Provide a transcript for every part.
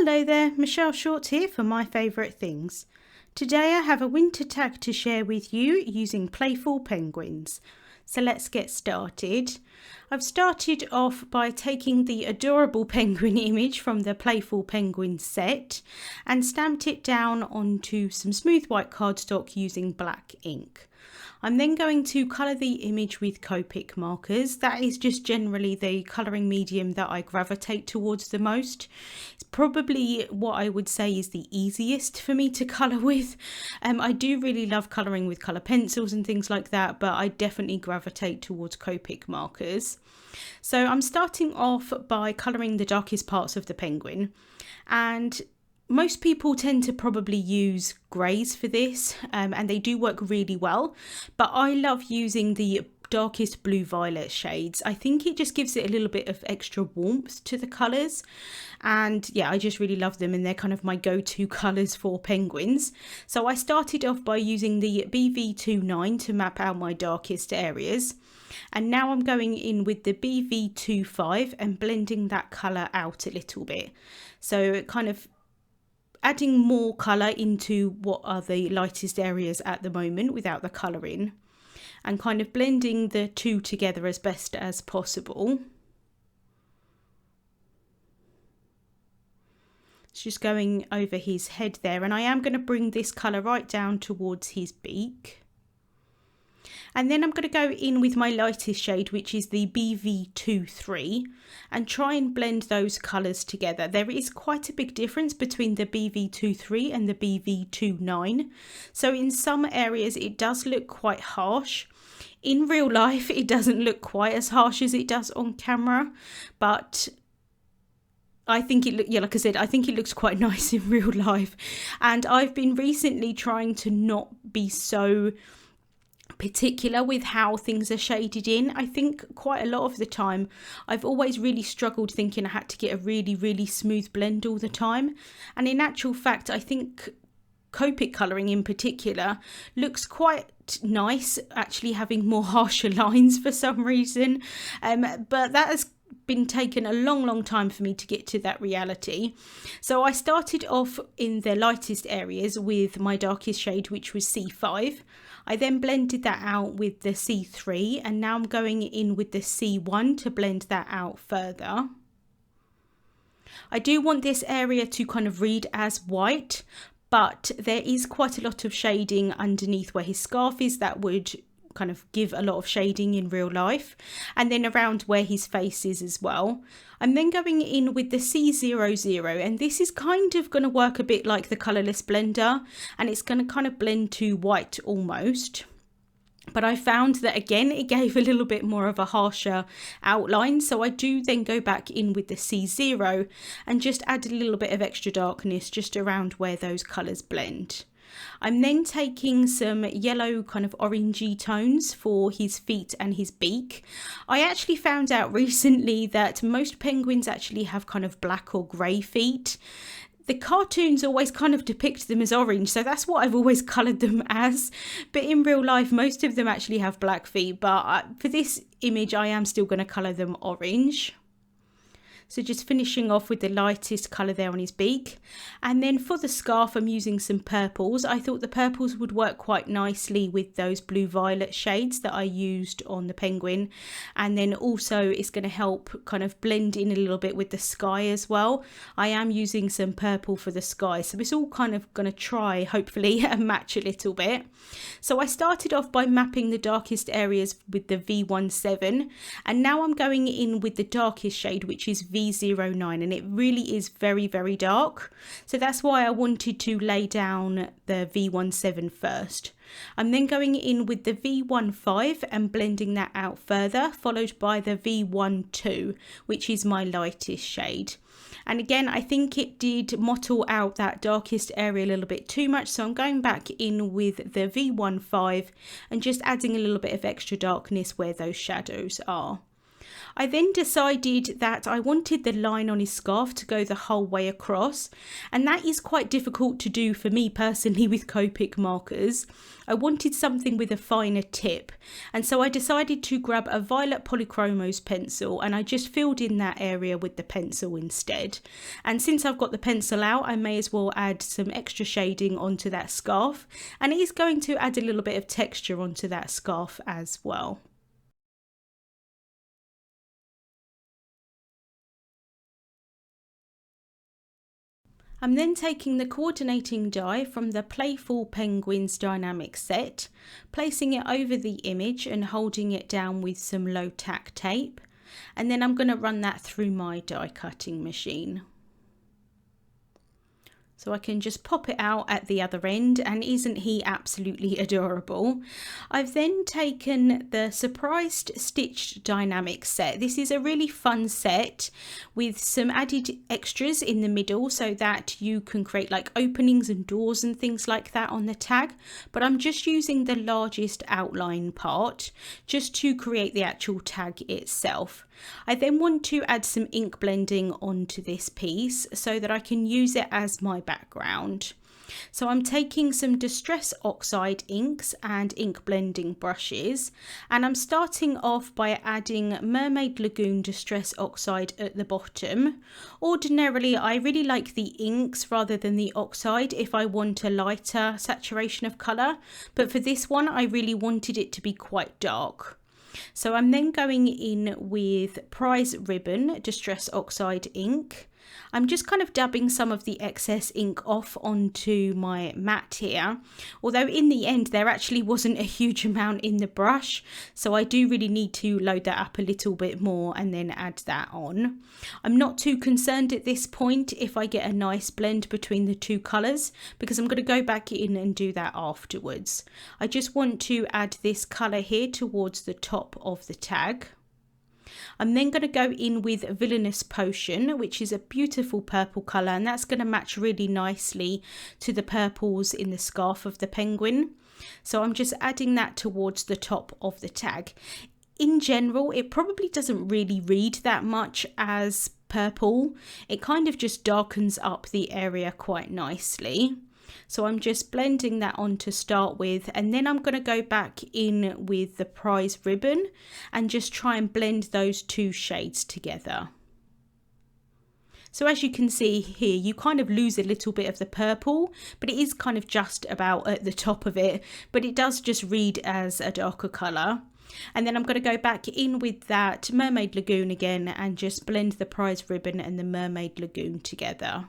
Hello there, Michelle Short here for My Favourite Things. Today I have a winter tag to share with you using playful penguins. So let's get started. I've started off by taking the adorable penguin image from the Playful Penguins set and stamped it down onto some smooth white cardstock using black ink. I'm then going to colour the image with Copic markers. That is just generally the colouring medium that I gravitate towards the most. It's probably what I would say is the easiest for me to colour with. I do really love colouring with colour pencils and things like that, but I definitely gravitate towards Copic markers. So I'm starting off by colouring the darkest parts of the penguin, and most people tend to probably use greys for this, and they do work really well, but I love using the darkest blue violet shades. I think it just gives it a little bit of extra warmth to the colours, and yeah, I just really love them, and they're kind of my go-to colours for penguins. So I started off by using the BV29 to map out my darkest areas, and now I'm going in with the BV25 and blending that colour out a little bit, so kind of adding more colour into what are the lightest areas at the moment without the colouring, and kind of blending the two together as best as possible. It's just going over his head there, and I am going to bring this colour right down towards his beak. And then I'm going to go in with my lightest shade, which is the BV23, and try and blend those colours together. There is quite a big difference between the BV23 and the BV29. So in some areas it does look quite harsh. In real life it doesn't look quite as harsh as it does on camera, but I think like I said, I think it looks quite nice in real life. And I've been recently trying to not be so particular with how things are shaded in. I think quite a lot of the time I've always really struggled thinking I had to get a really smooth blend all the time, and in actual fact I think Copic colouring in particular looks quite nice, actually having more harsher lines for some reason, but that has been taken a long time for me to get to that reality. So I started off in the lightest areas with my darkest shade, which was C5. I then blended that out with the C3, and now I'm going in with the C1 to blend that out further. I do want this area to kind of read as white, but there is quite a lot of shading underneath where his scarf is that would kind of give a lot of shading in real life, and then around where his face is as well. I'm then going in with the C00, and this is kind of going to work a bit like the colourless blender, and it's going to kind of blend to white almost. But I found that again it gave a little bit more of a harsher outline, so I do then go back in with the C0 and just add a little bit of extra darkness just around where those colours blend. I'm then taking some yellow kind of orangey tones for his feet and his beak. I actually found out recently that most penguins actually have kind of black or grey feet. The cartoons always kind of depict them as orange, so that's what I've always coloured them as. But in real life, most of them actually have black feet, but for this image, I am still going to colour them orange. So just finishing off with the lightest colour there on his beak. And then for the scarf, I'm using some purples. I thought the purples would work quite nicely with those blue violet shades that I used on the penguin. And then also it's going to help kind of blend in a little bit with the sky as well. I am using some purple for the sky. So it's all kind of going to try, hopefully, match a little bit. So I started off by mapping the darkest areas with the V17. And now I'm going in with the darkest shade, which is V09, and it really is very dark, so that's why I wanted to lay down the V17 first. I'm then going in with the V15 and blending that out further, followed by the V12, which is my lightest shade. And again, I think it did mottle out that darkest area a little bit too much, so I'm going back in with the V15 and just adding a little bit of extra darkness where those shadows are. I then decided that I wanted the line on his scarf to go the whole way across, and that is quite difficult to do for me personally with Copic markers. I wanted something with a finer tip, and so I decided to grab a Violet Polychromos pencil, and I just filled in that area with the pencil instead. And since I've got the pencil out, I may as well add some extra shading onto that scarf, and it is going to add a little bit of texture onto that scarf as well. I'm then taking the coordinating die from the Playful Penguins Dynamic set, placing it over the image and holding it down with some low tack tape, and then I'm going to run that through my die cutting machine. So I can just pop it out at the other end, and isn't he absolutely adorable? I've then taken the Surprised Stitched Dynamic set. This is a really fun set with some added extras in the middle so that you can create like openings and doors and things like that on the tag. But I'm just using the largest outline part just to create the actual tag itself. I then want to add some ink blending onto this piece so that I can use it as my background. So I'm taking some Distress Oxide inks and ink blending brushes, and I'm starting off by adding Mermaid Lagoon Distress Oxide at the bottom. Ordinarily I really like the inks rather than the oxide if I want a lighter saturation of colour, but for this one I really wanted it to be quite dark. So I'm then going in with Prize Ribbon Distress Oxide ink. I'm just kind of dabbing some of the excess ink off onto my mat here, although in the end there actually wasn't a huge amount in the brush, so I do really need to load that up a little bit more and then add that on. I'm not too concerned at this point if I get a nice blend between the two colours, because I'm going to go back in and do that afterwards. I just want to add this colour here towards the top of the tag. I'm then going to go in with Villainous Potion, which is a beautiful purple colour, and that's going to match really nicely to the purples in the scarf of the penguin. So I'm just adding that towards the top of the tag. In general, it probably doesn't really read that much as purple. It kind of just darkens up the area quite nicely. So I'm just blending that on to start with, and then I'm going to go back in with the Prize Ribbon and just try and blend those two shades together. So as you can see here, you kind of lose a little bit of the purple, but it is kind of just about at the top of it, but it does just read as a darker colour. And then I'm going to go back in with that Mermaid Lagoon again and just blend the Prize Ribbon and the Mermaid Lagoon together.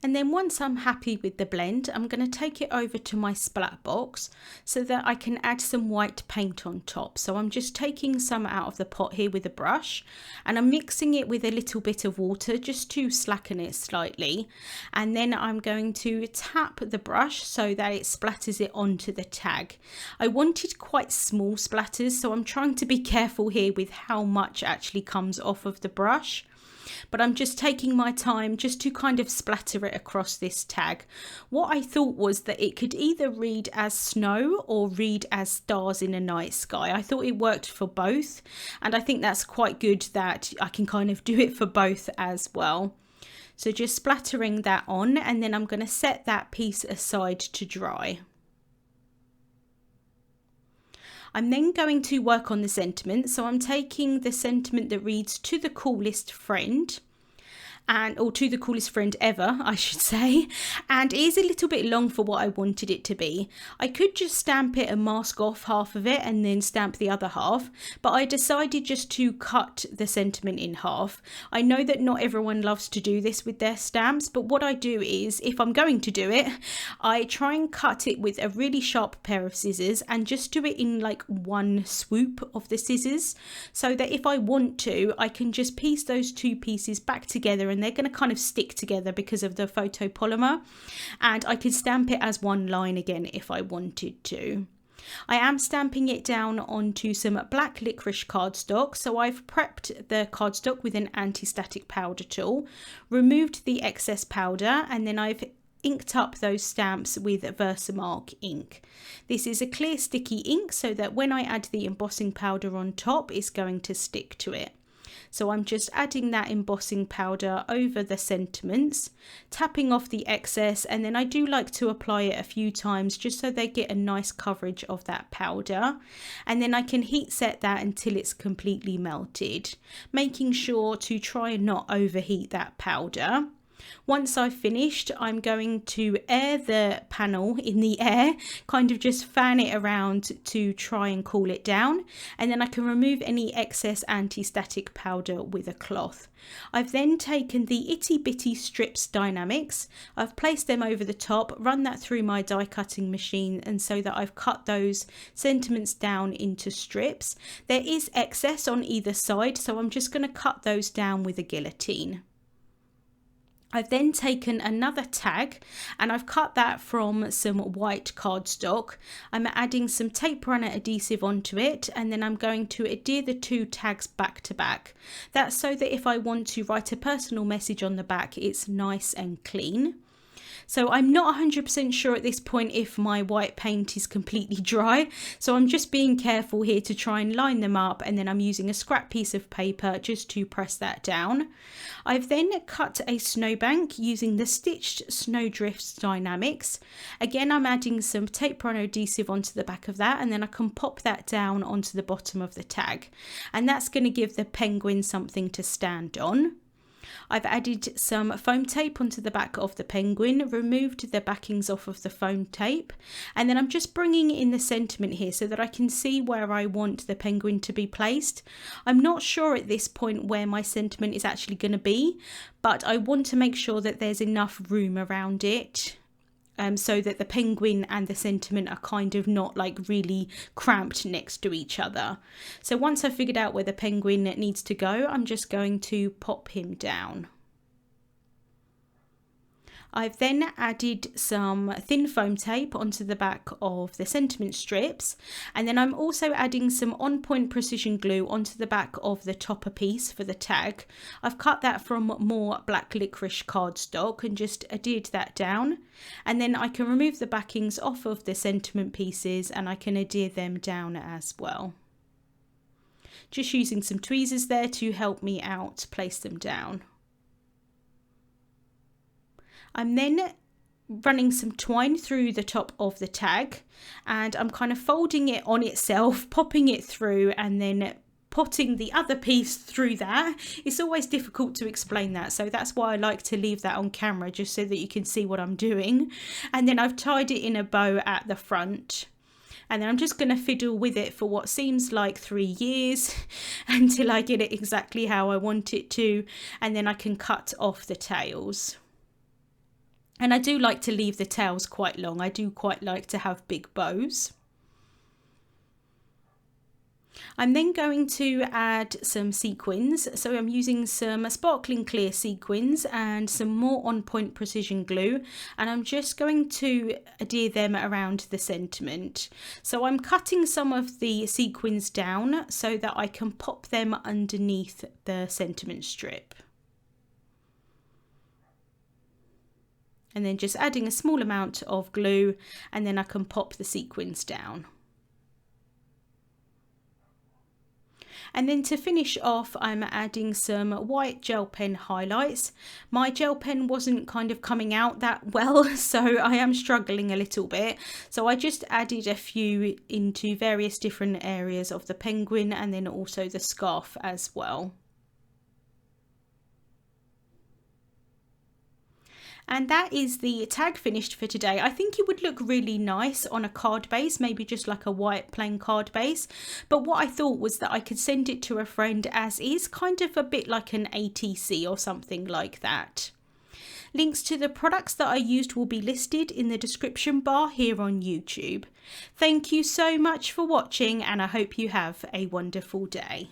And then once I'm happy with the blend, I'm going to take it over to my splat box so that I can add some white paint on top. So I'm just taking some out of the pot here with a brush, and I'm mixing it with a little bit of water just to slacken it slightly. And then I'm going to tap the brush so that it splatters it onto the tag. I wanted quite small splatters, so I'm trying to be careful here with how much actually comes off of the brush. But I'm just taking my time just to kind of splatter it across this tag. What I thought was that it could either read as snow or read as stars in a night sky. I thought it worked for both, and I think that's quite good that I can kind of do it for both as well. So just splattering that on, and then I'm going to set that piece aside to dry. I'm then going to work on the sentiment, so I'm taking the sentiment that reads "to the coolest friend," or to the coolest friend ever, I should say, and it is a little bit long for what I wanted it to be. I could just stamp it and mask off half of it and then stamp the other half, but I decided just to cut the sentiment in half. I know that not everyone loves to do this with their stamps, but what I do is, if I'm going to do it, I try and cut it with a really sharp pair of scissors and just do it in like one swoop of the scissors, so that if I want to, I can just piece those two pieces back together and they're going to kind of stick together because of the photopolymer, and I could stamp it as one line again if I wanted to. I am stamping it down onto some black licorice cardstock, so I've prepped the cardstock with an anti-static powder tool, removed the excess powder, and then I've inked up those stamps with Versamark ink. This is a clear sticky ink so that when I add the embossing powder on top, it's going to stick to it. So I'm just adding that embossing powder over the sentiments, tapping off the excess, and then I do like to apply it a few times just so they get a nice coverage of that powder. And then I can heat set that until it's completely melted, making sure to try and not overheat that powder. Once I've finished, I'm going to air the panel in the air, kind of just fan it around to try and cool it down, and then I can remove any excess anti-static powder with a cloth. I've then taken the Itty Bitty Strips Dynamics, I've placed them over the top, run that through my die cutting machine, and so that I've cut those sentiments down into strips. There is excess on either side, so I'm just going to cut those down with a guillotine. I've then taken another tag and I've cut that from some white cardstock. I'm adding some tape runner adhesive onto it, and then I'm going to adhere the two tags back to back. That's so that if I want to write a personal message on the back, it's nice and clean. So I'm not 100% sure at this point if my white paint is completely dry, so I'm just being careful here to try and line them up, and then I'm using a scrap piece of paper just to press that down. I've then cut a snowbank using the Stitched Snowdrifts Dynamics. Again, I'm adding some tape runner adhesive onto the back of that, and then I can pop that down onto the bottom of the tag, and that's going to give the penguin something to stand on. I've added some foam tape onto the back of the penguin, removed the backings off of the foam tape, and then I'm just bringing in the sentiment here so that I can see where I want the penguin to be placed. I'm not sure at this point where my sentiment is actually going to be, but I want to make sure that there's enough room around it. So that the penguin and the sentiment are kind of not like really cramped next to each other. So once I've figured out where the penguin needs to go, I'm just going to pop him down. I've then added some thin foam tape onto the back of the sentiment strips, and then I'm also adding some On Point precision glue onto the back of the topper piece for the tag. I've cut that from more black licorice cardstock and just adhered that down, and then I can remove the backings off of the sentiment pieces and I can adhere them down as well. Just using some tweezers there to help me out place them down. I'm then running some twine through the top of the tag, and I'm kind of folding it on itself, popping it through, and then potting the other piece through that. It's always difficult to explain that, so that's why I like to leave that on camera, just so that you can see what I'm doing. And then I've tied it in a bow at the front. And then I'm just going to fiddle with it for what seems like 3 years until I get it exactly how I want it to, and then I can cut off the tails. And I do like to leave the tails quite long. I do quite like to have big bows. I'm then going to add some sequins. So I'm using some sparkling clear sequins and some more On Point precision glue. And I'm just going to adhere them around the sentiment. So I'm cutting some of the sequins down so that I can pop them underneath the sentiment strip. And then just adding a small amount of glue, and then I can pop the sequins down. And then to finish off, I'm adding some white gel pen highlights. My gel pen wasn't kind of coming out that well, so I am struggling a little bit. So I just added a few into various different areas of the penguin, and then also the scarf as well. And that is the tag finished for today. I think it would look really nice on a card base, maybe just like a white plain card base. But what I thought was that I could send it to a friend as is, kind of a bit like an ATC or something like that. Links to the products that I used will be listed in the description bar here on YouTube. Thank you so much for watching, and I hope you have a wonderful day.